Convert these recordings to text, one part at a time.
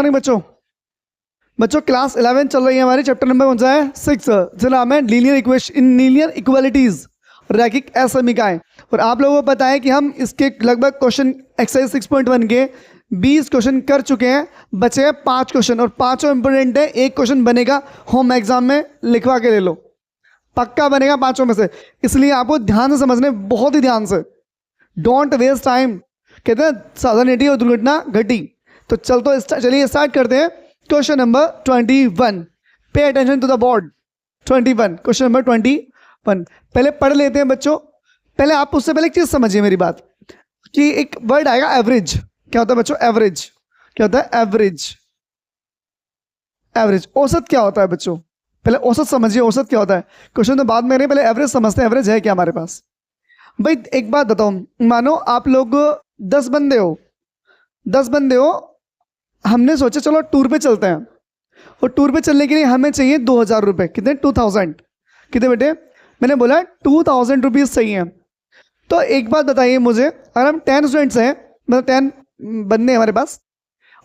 Morning बच्चों। बच्चों class 11 चल रही है हमारी, चैप्टर नंबर कौन सा है 6, जिसका नाम है लीनियर इक्वेशन, लीनियर इक्वालिटीज, रैखिक असमीकाएं। और आप लोगों को पता है कि हम इसके लगभग क्वेश्चन एक्सरसाइज 6.1 के 20 क्वेश्चन कर चुके हैं, बचे हैं 5 क्वेश्चन और पांचों इंपोर्टेंट है। एक क्वेश्चन बनेगा होम एग्जाम में, लिखवा के ले लो, पक्का बनेगा पांचों में से। इसलिए आपको ध्यान से समझने, बहुत ही ध्यान से, डोंट वेस्ट टाइम। कहते हैं सावधानी और दुर्घटना घटी। तो चलिए स्टार्ट करते हैं। Question number 21, pay attention to the board. 21, question number 21 पहले पढ़ लेते हैं बच्चों। पहले आप उससे पहले एक चीज समझिए मेरी बात, कि एक वर्ड आएगा एवरेज। क्या होता है बच्चों एवरेज? क्या होता है एवरेज? एवरेज औसत क्या होता है बच्चों? पहले औसत समझिए, औसत क्या होता है। क्वेश्चन तो बाद में करें, पहले एवरेज समझते हैं। एवरेज है क्या हमारे पास? भाई एक बात बताओ, मानो आप लोग 10 बंदे हो, 10 बंदे हो, हमने सोचा चलो टूर पे चलते हैं, और टूर पे चलने के लिए हमें चाहिए 2000 रुपये। कितने? 2000। कितने बेटे? मैंने बोला 2000 रुपीज़ चाहिए। तो एक बात बताइए मुझे, अगर हम 10 स्टूडेंट्स हैं, मतलब 10 बंदे हमारे पास,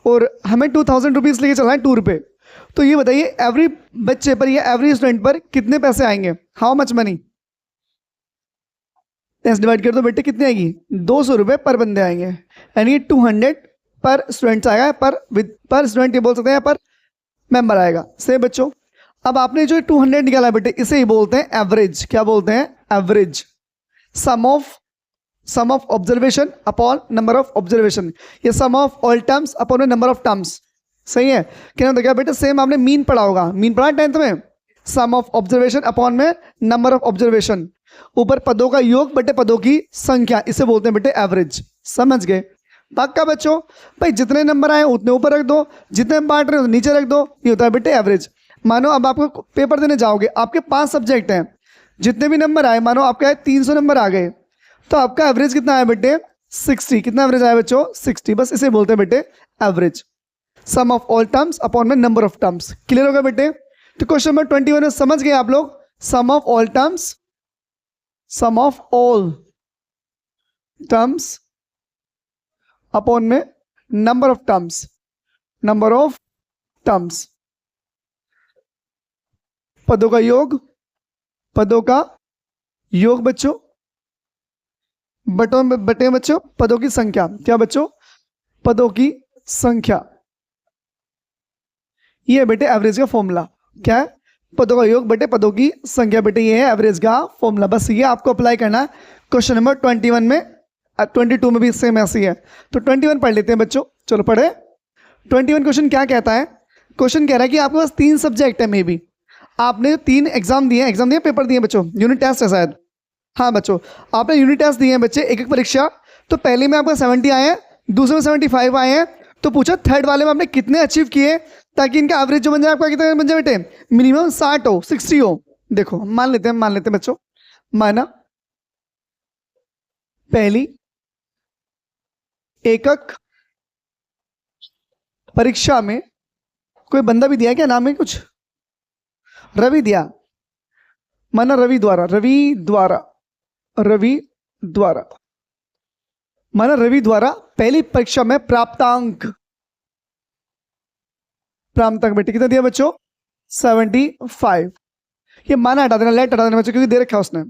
और हमें 2000 रुपीज़ लेके चलना है टूर पे, तो ये बताइए एवरी बच्चे पर या एवरी स्टूडेंट पर कितने पैसे आएंगे? How much money? 10 डिवाइड कर दो बेटे, कितने आएगी? 200 रुपये पर बंदे आएंगे, यानी 200 पर स्टूडेंट आएगा। पर स्टूडेंट ये बोल सकते हैं, पर मेंबर आएगा। से बच्चों अब आपने जो 200 निकाला बेटे, इसे ही बोलते हैं एवरेज। क्या बोलते हैं? Average. Sum of observation upon number of observation, ये sum of all terms upon number of terms. सही है क्या? क्या बेटे सेम आपने मीन पढ़ा होगा, मीन पढ़ा 10th में। सम ऑफ ऑब्जर्वेशन अपॉन में नंबर ऑफ ऑब्जर्वेशन, ऊपर पदों का योग बटे पदों की संख्या, इसे बोलते हैं बेटे एवरेज। समझ गए? पक्का बच्चों? भाई जितने नंबर आए उतने ऊपर रख दो, जितने बांट रहे हो नीचे रख दो, ये होता है बेटे एवरेज। मानो अब आपको पेपर देने जाओगे, आपके 5 सब्जेक्ट हैं, जितने भी नंबर आए, मानो आपका 300 नंबर आ गए, तो आपका एवरेज कितना आया बेटे? 60। कितना एवरेज आया बच्चों? 60। बस इसे बोलते हैं बेटे average. Sum of all terms upon में नंबर ऑफ टर्म्स। क्लियर होगा बेटे? तो क्वेश्चन नंबर 21 में समझ गए आप लोग, sum of all terms, sum of all terms upon में number of terms, number of terms, पदों का योग, पदों का योग बच्चों, बटे बच्चों पदों की संख्या। क्या बच्चों? पदों की संख्या। ये है बेटे एवरेज का फॉर्मूला। क्या है? पदों का योग बटे पदों की संख्या। बेटे ये है एवरेज का फॉर्मूला। बस ये आपको अप्लाई करना है क्वेश्चन नंबर 21 में। 22 में भी सेम ऐसी है। तो 21 पढ़ लेते हैं बच्चों, चलो पढ़े। 21 क्वेश्चन क्या कहता है? क्वेश्चन कह रहा है कि आपके पास 3 सब्जेक्ट है, मे बी आपने 3 एग्जाम दिए, पेपर दिए बच्चों, यूनिट टेस्ट है शायद। हाँ बच्चों आपने यूनिट टेस्ट दिए हैं बच्चे, एक एक परीक्षा। तो पहले में आपका 70 आए हैं, दूसरे में 75 आए हैं, तो पूछा थर्ड वाले में आपने कितने अचीव किए, ताकि इनका एवरेज जो बन जाए आपका कितना बन जाए बेटे? मिनिमम 60 हो, 60 हो। देखो मान लेते हैं बच्चों, माना पहली एकक परीक्षा में कोई बंदा भी दिया है क्या? नाम है कुछ? रवि दिया, माना रवि द्वारा माना रवि द्वारा पहली परीक्षा में प्राप्तांक बेटे कितना दिया बच्चों? 75। ये माना हटा देना, लेट हटा देना बच्चों, क्योंकि दे रखा है उसने।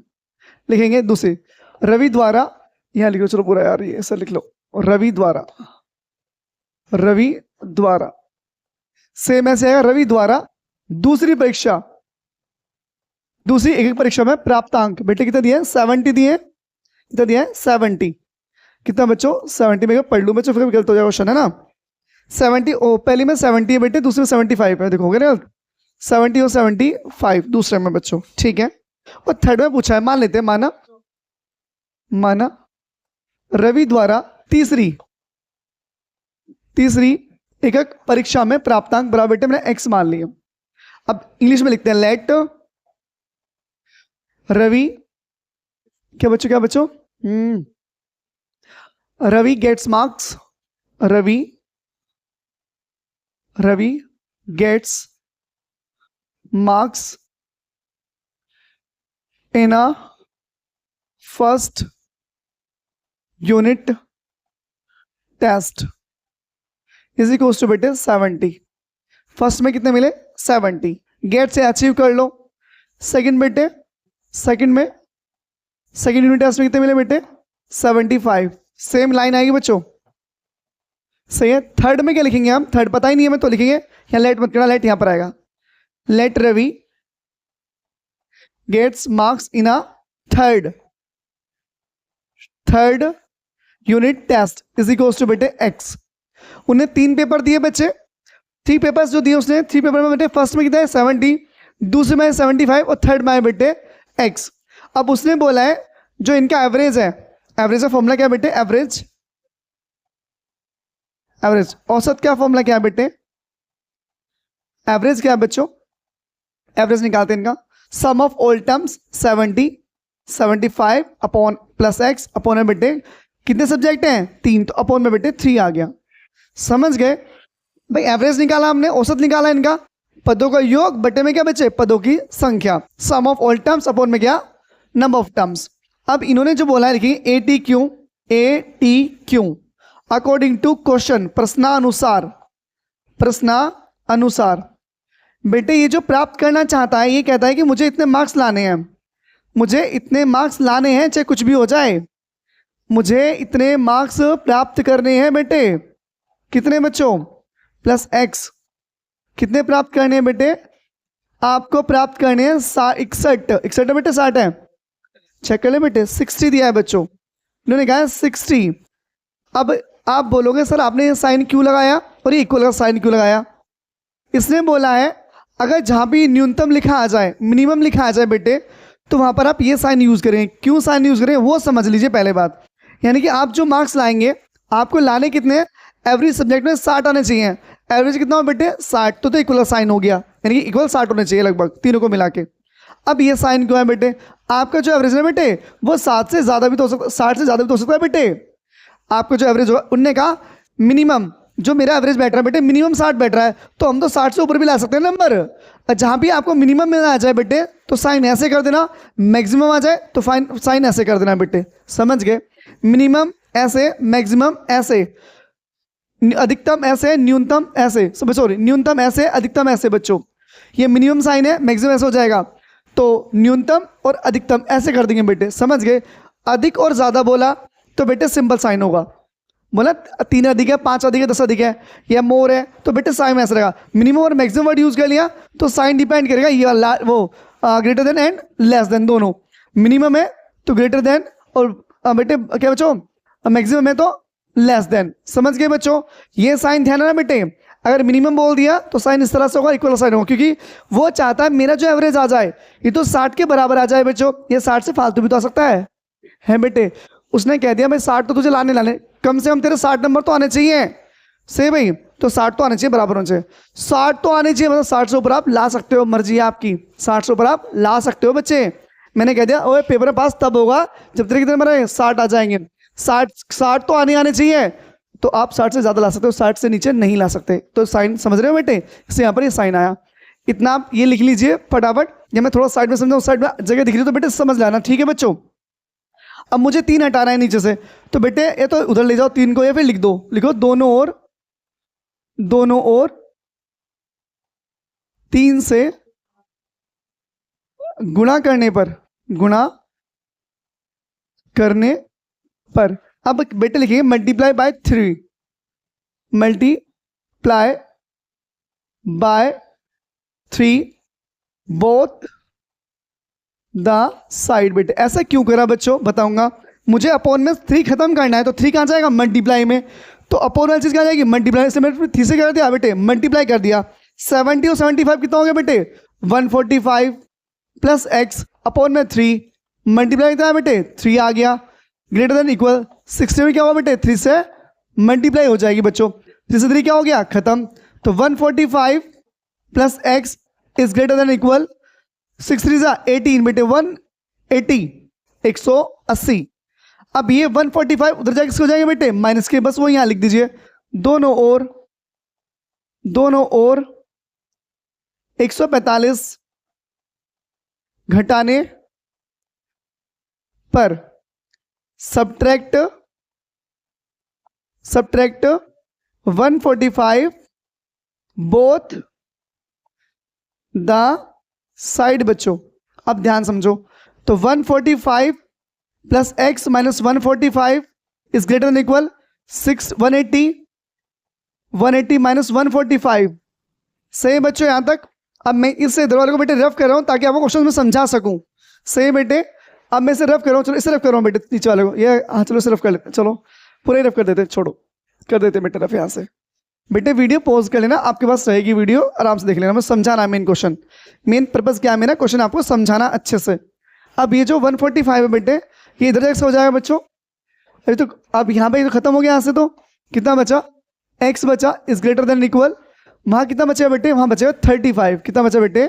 लिखेंगे दूसरी, रवि द्वारा, यहां लिखो, चलो पूरा यार ये ऐसा लिख लो, रवि द्वारा सेम ऐसे आएगा, रवि द्वारा दूसरी एक परीक्षा में प्राप्तांक बेटे कितना दिया? 70 दिए। कितना दिया है? 70। कितना बच्चों? 70 में पढ़ लूं बच्चों, फिर गलत हो जाएगा क्वेश्चन, है ना। 70 पहली में 70 है बेटे, दूसरे में 75 है, देखोगे ना 70 और 75 दूसरे में बच्चों, ठीक है। और थर्ड में पूछा है, मान लेते हैं, माना रवि द्वारा तीसरी एकक परीक्षा में प्राप्तांक बराबर बेटे मैंने x मान लिया। अब इंग्लिश में लिखते हैं, लेट रवि, क्या बच्चों Ravi gets marks, Ravi gets marks in a first unit test is equals to बेटे 70। फर्स्ट में कितने मिले 70, गेट से अचीव कर लो। सेकंड बेटे, सेकंड यूनिट टेस्ट में कितने मिले बेटे 75, सेम लाइन आएगी बच्चों, सही है। थर्ड में क्या लिखेंगे हम, थर्ड पता ही नहीं है हमें तो लिखेंगे यहाँ लेट मत करना, लेट यहां पर आएगा, let Ravi gets marks in a third unit test is equals to बेटे एक्स। उन्हें 3 पेपर दिए बच्चे, 3 पेपर्स जो दिए उसने, 3 पेपर में बेटे फर्स्ट में कितना है 70, दूसरे में 75 और थर्ड में है बेटे एक्स। अब उसने बोला है जो इनका एवरेज है, एवरेज का फॉर्मूला क्या है बेटे, एवरेज औसत क्या फॉर्मूला क्या है बेटे, एवरेज क्या है बच्चों, एवरेज निकालते हैं इनका, sum of all terms 70, 75 upon plus x upon में बेटे कितने सब्जेक्ट हैं 3, तो अपॉन में बेटे 3 आ गया। समझ गए भाई, एवरेज निकाला हमने, औसत निकाला इनका, पदों का योग बटे में क्या बचे पदों की संख्या, सम ऑफ ऑल टर्म्स अपॉन में क्या नंबर ऑफ टर्म्स। अब इन्होंने जो बोला है लिखिए A T Q according to question, प्रश्नानुसार। बेटे ये जो प्राप्त करना चाहता है ये कहता है कि मुझे इतने मार्क्स लाने हैं, मुझे इतने मार्क्स लाने हैं चाहे कुछ भी हो जाए, मुझे इतने मार्क्स प्राप्त करने हैं बेटे, कितने बच्चों प्लस एक्स, कितने प्राप्त करने हैं बेटे, आपको प्राप्त करने हैं 61 बेटे 60 है, चेक कर ले बेटे 60 दिया है बच्चों, इन्होंने कहा है 60। अब आप बोलोगे सर आपने ये साइन क्यों लगाया और ये इक्वल का साइन क्यों लगाया, इसने बोला है अगर जहां भी न्यूनतम लिखा आ जाए, मिनिमम लिखा आ जाए बेटे, तो वहां पर आप ये साइन यूज करें। क्यों साइन यूज करें वो समझ लीजिए पहले बात, यानी कि आप जो मार्क्स लाएंगे आपको लाने कितने, एवरेज सब्जेक्ट में 60 आने चाहिए, एवरेज कितना हो बेटे 60, तो इक्वल साइन हो गया, यानी कि इक्वल 60 होने चाहिए लगभग तीनों को मिला के। अब ये साइन क्यों है बेटे, आपका जो एवरेज है बेटे वो 60 से ज़्यादा भी तो हो सकता, 60 से ज़्यादा भी तो हो सकता है बेटे, आपको जो एवरेज होगा, उनने कहा मिनिमम जो मेरा एवरेज बैठ रहा है बेटे मिनिमम 60 बैठ रहा है, तो हम तो 60 से ऊपर भी ला सकते हैं नंबर। जहां भी आपको मिनिमम में आ जाए बेटे तो साइन ऐसे कर देना, मैक्सिमम आ जाए तो साइन ऐसे कर देना बेटे, समझ गए, मिनिमम ऐसे, मैक्सिमम ऐसे, अधिकतम ऐसे, न्यूनतम ऐसे, सॉरी न्यूनतम ऐसे, अधिकतम ऐसे बच्चों, ये मिनिमम साइन है, मैक्सिमम ऐसे हो जाएगा, तो न्यूनतम और अधिकतम ऐसे कर देंगे बेटे, समझ गए। अधिक और ज्यादा बोला तो बेटे सिंपल साइन होगा, बोला 3 अधिक है, 5 अधिक है, 10 अधिक है या मोर है तो बेटे साइन ऐसा रहेगा। मिनिमम और मैक्सिमम वर्ड यूज कर लिया तो साइन डिपेंड करेगा ये वो greater than and less than, दोनों मिनिमम है तो ग्रेटर देन और बेटे क्या बच्चों मैक्सिमम है तो लेस देन, समझ गए बच्चों। ये साइन ध्यान है ना बेटे, अगर मिनिमम बोल दिया तो साइन इस तरह से होगा, इक्वल साइन होगा, क्योंकि वो चाहता है मेरा जो एवरेज आ जाए ये तो 60 के बराबर आ जाए बच्चों, ये 60 से फालतू भी तो आ सकता है बेटे। उसने कह दिया भाई 60 तो तुझे लाने कम से कम तेरे 60 नंबर तो आने चाहिए, सही भाई, तो 60 तो आने चाहिए, बराबर होने चाहिए, 60 तो आने चाहिए, मतलब 60 से ऊपर आप ला सकते हो, मर्जी है आपकी, 60 से ऊपर आप ला सकते हो बच्चे। मैंने कह दिया ओए पेपर में पास तब होगा जब तेरे कितने नंबर 60 आ जाएंगे, 60 तो आने चाहिए, तो आप 60 से ज्यादा ला सकते हो, 60 से नीचे नहीं ला सकते, तो साइन समझ रहे हो बेटे, इससे यहाँ पर ये साइन आया, इतना आप ये लिख लीजिए फटाफट, या मैं थोड़ा साइड में समझाऊं, साइड में जगह दिख रही है तो बेटे समझ लेना, ठीक है बच्चों। अब मुझे 3 हटाना है नीचे से, तो बेटे ये तो उधर ले जाओ 3 को, या फिर लिख दो, लिखो दोनों ओर 3 से गुणा करने पर, अब बेटे लिखेंगे multiply by 3 both the side. बेटे ऐसा क्यों करा बच्चों बताऊंगा, मुझे अपॉन में 3 खत्म करना है, तो 3 कहां जाएगा मल्टीप्लाई में, तो अपॉन वाली चीज क्या जाएगी मल्टीप्लाई से, मैंने 3 से कर दिया बेटे मल्टीप्लाई कर दिया, 70 और 75 कितना हो गया बेटे 145 प्लस एक्स अपॉन में 3 मल्टीप्लाई कितना है बेटे 3 आ गया, ग्रेटर देन इक्वल 60 में क्या होगा बेटे 3 से मल्टीप्लाई हो जाएगी बच्चों, 3 से 3 क्या हो गया खत्म, तो 145 plus x is greater than equal 6 3 18 बेटे 180 180। अब ये 145 उधर जाके किसको जाएंगे बेटे माइनस के, बस वो यहां लिख दीजिए, दोनों ओर 145 घटाने पर सब्ट्रैक्ट 145 बोथ द साइड बच्चों। अब ध्यान समझो, तो 145 plus x minus 145 is greater than equal 180 minus 145। सही बच्चों यहां तक। अब मैं इससे इधर वाले को बेटे रफ कर रहा हूं ताकि आपको क्वेश्चन में समझा सकूं। सही बेटे, अब मैं इसे रफ कर रहा हूं, चलो इसे रफ कर रहा हूं बेटे नीचे वाले को, ये हाँ चलो इसे रफ कर लेते, चलो पूरे रफ कर देते, छोड़ो कर देते बेटे रफ यहाँ से। बेटे वीडियो पॉज कर लेना, आपके पास रहेगी वीडियो, आराम से देख लेना, मैं समझाना मेन क्वेश्चन, मेन पर्पज क्या है मेरा, क्वेश्चन आपको समझाना अच्छे से। अब ये जो 145 है बेटे, ये इधर एक्स हो जाएगा बच्चों। अरे तो अब यहाँ पे तो खत्म हो गया, यहाँ से तो कितना बचा, एक्स बचा इज ग्रेटर देन इक्वल, वहां कितना बचेगा बेटे, वहां बचेगा 35। कितना बचा बेटे,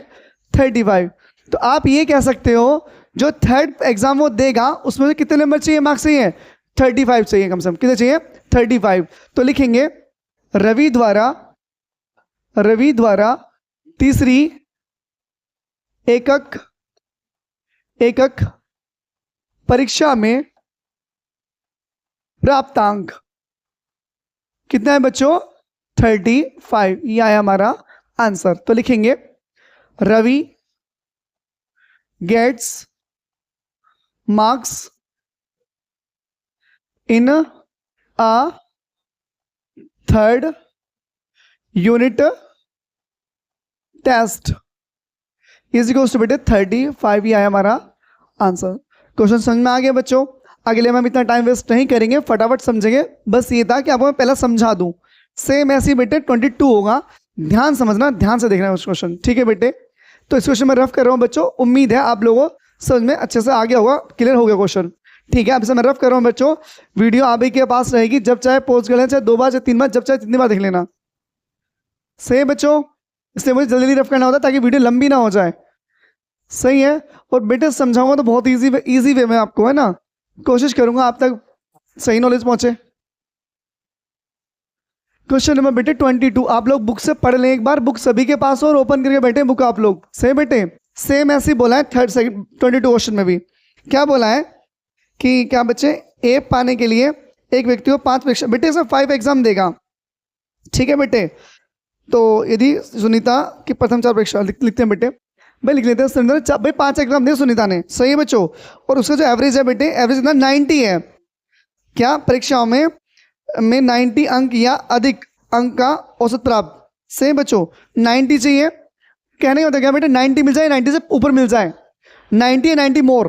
35। तो आप ये कह सकते हो जो थर्ड एग्जाम वो देगा उसमें कितने नंबर चाहिए, मार्क्स चाहिए 35 चाहिए कम से कम, कितने चाहिए 35। तो लिखेंगे रवि द्वारा तीसरी एकक परीक्षा में प्राप्तांक कितना है बच्चों, 35। ये आया हमारा आंसर। तो लिखेंगे Ravi gets marks in a third unit test is equals to बेटे 35। ये आया हमारा आंसर। क्वेश्चन समझ में आ गया बच्चों। अगले में हम इतना टाइम वेस्ट नहीं करेंगे, फटाफट समझेंगे। बस ये था कि आपको मैं पहला समझा दूं। सेम ऐसे ही बेटे 22 होगा, ध्यान समझना, ध्यान से देखना उस क्वेश्चन, ठीक है बेटे। तो इस क्वेश्चन में रफ कर रहा हूं बच्चों, उम्मीद है आप लोगों समझ में अच्छे से आ गया होगा, क्लियर हो गया क्वेश्चन, ठीक है। अब से मैं रफ कर रहा हूं बच्चों, वीडियो आप ही के पास रहेगी, जब चाहे पॉज कर लेना, चाहे 2 बार चाहे 3 बार, जब चाहे जितनी बार देख लेना। सही है बच्चों, इसलिए मुझे जल्दी रफ करना होता है ताकि वीडियो लंबी ना हो जाए। सही है, और बेटे समझाऊंगा तो बहुत इजी वे में आपको, है ना, कोशिश करूंगा आप तक सही नॉलेज पहुंचे। क्वेश्चन नंबर बेटे 22, आप लोग बुक से पढ़ लें एक बार, बुक सभी के पास हो और ओपन करके बैठे बुक आप लोग। सही बेटे, सेम ऐसे ही बोला है थर्ड सेकंड 22 क्वेश्चन में भी। क्या बोला है कि क्या बच्चे, ए पाने के लिए एक व्यक्ति को 5 परीक्षा, बेटे इसमें 5 एग्जाम देगा, ठीक है बेटे। तो यदि सुनीता की प्रथम 4 परीक्षा लिखते हैं बेटे, भाई लिख लेते हैं सुनीता भाई 5 एग्जाम दिए सुनीता ने, सही है बच्चों। और उसका जो एवरेज है बेटे, एवरेज इतना 90 है, क्या परीक्षाओं में 90 अंक या अधिक अंक का औसत प्राप्त। सही बच्चों, 90 चाहिए, कहने का होता है क्या बेटे, 90 मिल जाए, 90 से ऊपर मिल जाए, 90 या 90 मोर,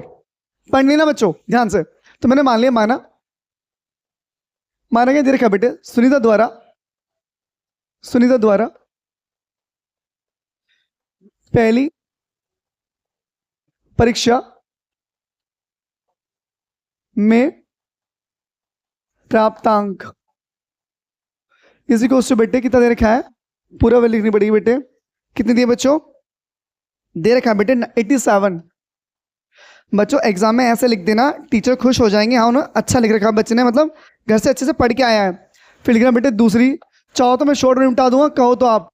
पढ़ लेना बच्चों ध्यान से। तो मैंने मान लिया, माना क्या दे रखा बेटे, सुनीता द्वारा पहली परीक्षा में प्राप्तांक इसी को बेटे कितना दे रखा है, पूरा वैल्यू लिखनी पड़ेगी बेटे। कितनी दिए बच्चों, दे रखा है बेटे 87। बच्चों एग्जाम में ऐसे लिख देना, टीचर खुश हो जाएंगे, हाँ उन्होंने अच्छा लिख रखा बच्चे ने, मतलब घर से अच्छे से पढ़ के आया है। फिर लिखना बेटे दूसरी, चाहो तो मैं शॉर्ट में निपटा दूंगा, कहो तो आप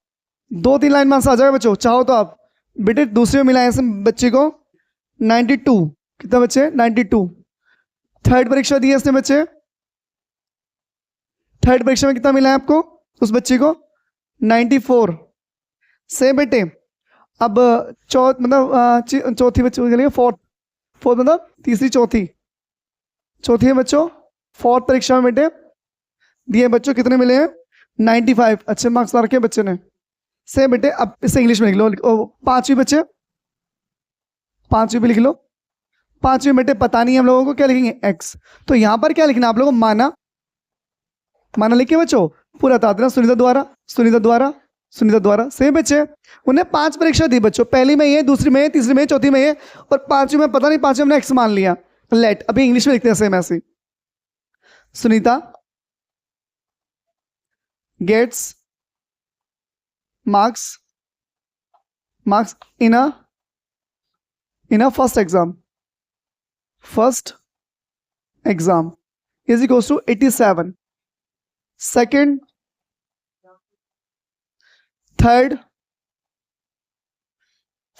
2-3 लाइन में आ जाएगा बच्चों, चाहो तो आप। बेटे दूसरे में मिला है बच्चे को 92, कितना बच्चे 92। थर्ड परीक्षा दी है इसने बच्चे, थर्ड परीक्षा में कितना मिला है आपको उस बच्चे को 94। से बेटे अब चौथी बच्चों के लिए फोर्थ मतलब तीसरी चौथी है बच्चों, फोर्थ परीक्षा में बेटे दिए बच्चों कितने मिले हैं 95, अच्छे मार्क्स ला रखे बच्चे ने। से बेटे अब इसे इंग्लिश में लिख लो, पांचवी बच्चे पांचवी भी लिख लो। पांचवी बेटे पता नहीं हम लोगों को क्या लिखेंगे एक्स, तो यहां पर क्या लिखना आप लोगों को, माना लिखे बच्चों, पूरा बता देना सुनीता द्वारा। सही बच्चे, उन्हें 5 परीक्षा दी बच्चों, पहली में ये, दूसरी में ये, तीसरी में ये, चौथी में ये, और पांचवी में पता नहीं, पांचवी हमने एक्स मान लिया, लेट। अभी इंग्लिश में लिखते हैं सेम ऐसे, Sunita gets marks in a first exam is equals to 87, second, third,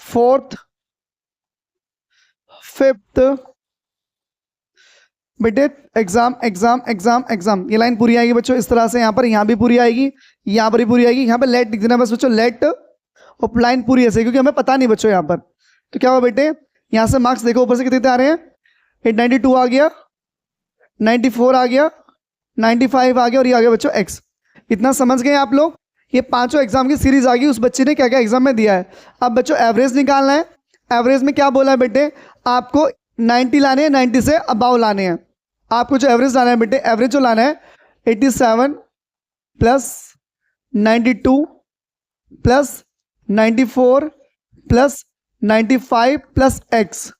fourth, fifth, बेटे एग्जाम एग्जाम एग्जाम एग्जाम, ये लाइन पूरी आएगी बच्चों इस तरह से, यहाँ पर, यहाँ भी पूरी आएगी, यहाँ पर भी पूरी आएगी, यहाँ पर लेट लिख देना बस बच्चों, लेट, और लाइन पूरी ऐसे, क्योंकि हमें पता नहीं बच्चों यहाँ पर। तो क्या हुआ बेटे, यहाँ से मार्क्स देखो ऊपर से कितने आ रहे हैं, 892 आ गया, 94 आ गया, 95 आ गया, और ये आ गया बच्चों x। इतना समझ गए आप लोग। ये पांचों एग्जाम की सीरीज आ गई, उस बच्चे ने क्या क्या एग्जाम में दिया है। अब बच्चों एवरेज निकालना है। एवरेज में क्या बोला है बेटे, आपको 90 लाने हैं, 90 से अबाव लाने हैं। आपको जो एवरेज लाना है बेटे, एवरेज जो लाना है 87 plus 92 plus 94 plus 95 plus x।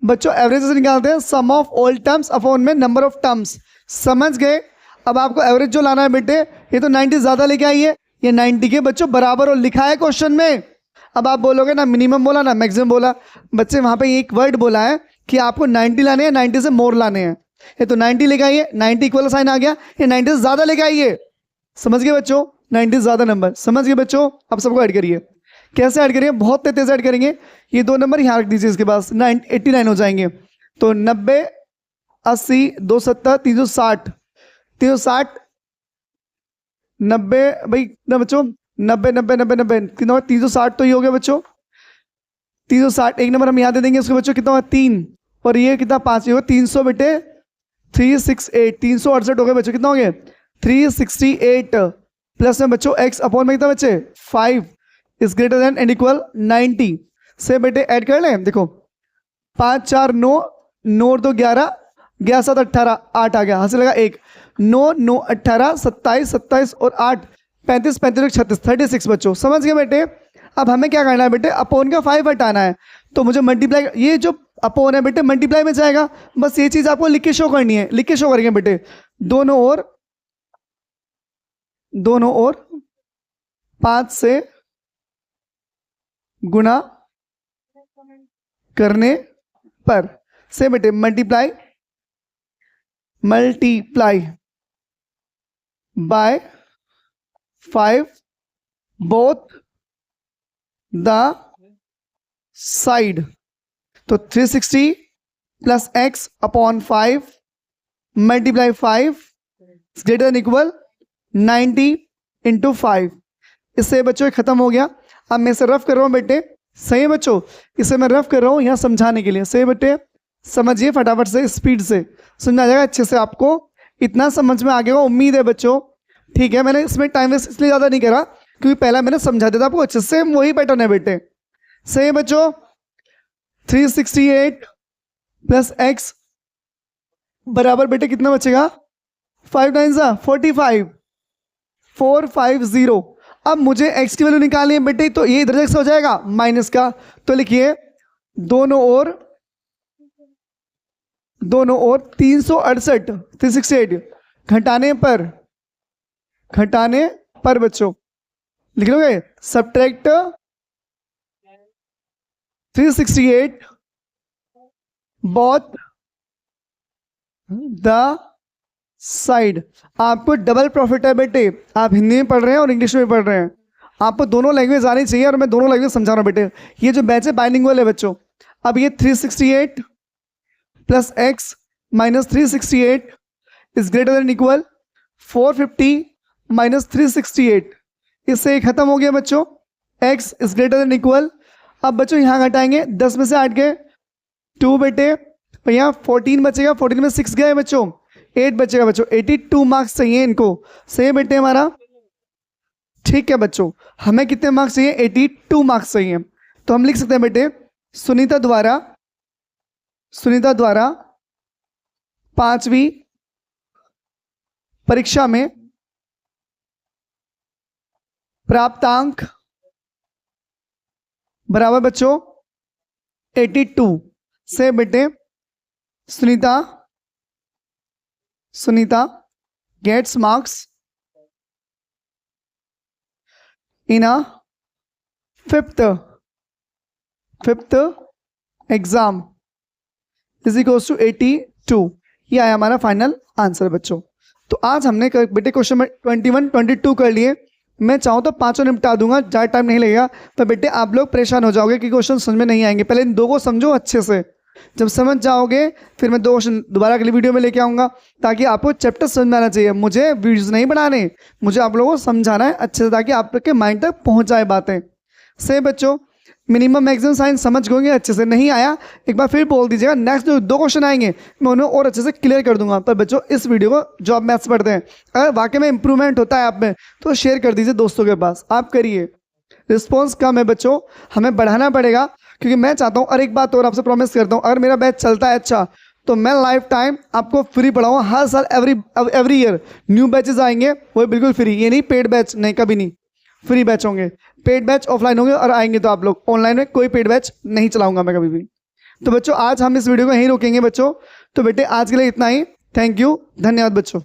बच्चों एवरेज से निकालते हैं सम ऑफ ऑल टर्म्स अपॉन में नंबर ऑफ टर्म्स। समझ गए। अब आपको एवरेज जो लाना है बेटे, ये तो 90 ज्यादा लेके आइए, ये 90 के बच्चों बराबर और लिखा है क्वेश्चन में। अब आप बोलोगे ना मिनिमम बोला ना मैक्सिमम बोला, बच्चे वहां पे एक वर्ड बोला है कि आपको 90 लाने हैं, 90 से मोर लाने हैं। ये तो 90 लेके आइए, 90 इक्वल साइन आ गया, ये 90 से ज्यादा लेके आइए। समझ गए बच्चों, 90 से ज्यादा नंबर। समझ गए बच्चों। अब सबको ऐड करिए। कैसे ऐड करेंगे, बहुत तेज ऐड करेंगे। ये दो नंबर यहाँ रख दीजिए, इसके पास 89 हो जाएंगे। तो 90 80 270 360 360 90 भाई ना बच्चों, 90 90 90 90 कितना 360 तो ये हो गया बच्चों, 360। एक नंबर हम यहाँ दे देंगे उसके बच्चों, कितना हुआ 3, और ये कितना 5, ये होगा 300 बेटे 368 368 हो गए बच्चों। कितना हो गया 368 प्लस में बच्चों x अपॉन में कितना बच्चे 5 is greater than and equal 90 से बेटे ऐड कर लें। देखो 5 4 9 9 2 11 11 7 18 8 आ गया, हासिल लगा 1 9 9 18 27 27 और 8 35 35 36 36 बच्चों। समझ गए बेटे। अब हमें क्या करना है बेटे, अपोन का 5 हटाना है, तो मुझे मल्टीप्लाई, ये जो अपोन है बेटे मल्टीप्लाई में जाएगा। बस ये चीज आपको लिख के शो करनी है, लिख के शो करेंगे बेटे। दोनों ओर 5 से गुना करने पर से बेटे multiply by 5 both the side. तो 360 plus x upon 5 multiply 5 greater than equal 90 into 5। इससे बच्चों खत्म हो गया। अब मैं इसे रफ कर रहा हूं बेटे, सही है बच्चों, इसे मैं रफ कर रहा हूं यहाँ समझाने के लिए। सही बेटे, समझिए फटाफट से, स्पीड से समझा जाएगा अच्छे से आपको। इतना समझ में आ गया उम्मीद है बच्चों, ठीक है। मैंने इसमें टाइम वेस्ट इसलिए ज़्यादा नहीं करा क्योंकि पहला मैंने समझा दिया था आपको अच्छे से, वही पैटर्न है बेटे। सही है बच्चों। 368 प्लस x बराबर बेटे कितना बचेगा 5 9 45 450। अब मुझे x की वैल्यू निकालनी है बेटे, तो ये इधर से हो जाएगा माइनस का, तो लिखिए दोनों ओर 368 368 घटाने पर बच्चों लिख लोगे सब्ट्रैक्ट 368 बोथ द साइड। आपको डबल प्रॉफिट है बेटे, आप हिंदी में पढ़ रहे हैं और इंग्लिश में पढ़ रहे हैं, आपको दोनों लैंग्वेज आनी चाहिए, और मैं दोनों लैंग्वेज समझा रहा हूं बेटे। ये जो बैच है बाइलिंगुअल है बच्चों। अब ये 368 plus x minus 368 is greater than equal 450 minus 368। इससे खत्म हो गया बच्चों, x is greater than equal. अब बच्चों यहाँ घटाएंगे 10 में से 8 गए 2 बेटे, और यहाँ 14 बचेगा, 14 में 6 गए बच्चों 8 बचेगा बच्चों। 82 मार्क्स चाहिए इनको। सही बेटे हमारा, ठीक है बच्चों। हमें कितने मार्क्स चाहिए 82 मार्क्स चाहिए। तो हम लिख सकते हैं बेटे सुनीता द्वारा 5वीं परीक्षा में प्राप्त अंक बराबर बच्चों 82 से बेटे Sunita gets marks in a fifth exam is equals to 82। ये आया हमारा फाइनल आंसर बच्चों। तो आज हमने बेटे क्वेश्चन में 21 22 कर लिए। मैं चाहूँ तो पांचों निपटा दूंगा, ज़्यादा टाइम नहीं लगेगा। तो बेटे आप लोग परेशान हो जाओगे कि क्वेश्चन समझ में नहीं आएंगे। पहले इन दो को समझो अच्छे से, जब समझ जाओगे फिर मैं 2 क्वेश्चन दोबारा अगली वीडियो में लेके आऊँगा, ताकि आपको चैप्टर समझ में आना चाहिए। मुझे वीडियोस नहीं बनाने, मुझे आप लोगों को समझाना है अच्छे से, ताकि आप लोग के माइंड तक पहुँच जाए बातें। से बच्चों मिनिमम मैक्सिमम साइंस समझ गए अच्छे से, नहीं आया एक बार फिर बोल दीजिएगा, नेक्स्ट जो 2 क्वेश्चन आएंगे मैं उन्हें और अच्छे से क्लियर कर दूंगा। पर बच्चों इस वीडियो को जो आप मैथ्स पढ़ते हैं, अगर वाकई में इंप्रूवमेंट होता है आप में, तो शेयर कर दीजिए दोस्तों के पास। आप करिए, रिस्पॉन्स कम है बच्चों, हमें बढ़ाना पड़ेगा, क्योंकि मैं चाहता हूँ। और एक बात और आपसे प्रॉमिस करता हूँ, अगर मेरा बैच चलता है अच्छा, तो मैं लाइफ टाइम आपको फ्री पढ़ाऊँगा। हर साल एवरी ईयर न्यू बैचेस आएंगे, वो बिल्कुल फ्री, ये नहीं पेड बैच, नहीं कभी नहीं, फ्री बैच होंगे। पेड बैच ऑफलाइन होंगे और आएंगे तो आप लोग ऑनलाइन में कोई पेड बैच नहीं चलाऊंगा मैं कभी भी। तो बच्चों आज हम इस वीडियो को यहीं रोकेंगे बच्चों। तो बेटे आज के लिए इतना ही, थैंक यू, धन्यवाद बच्चों।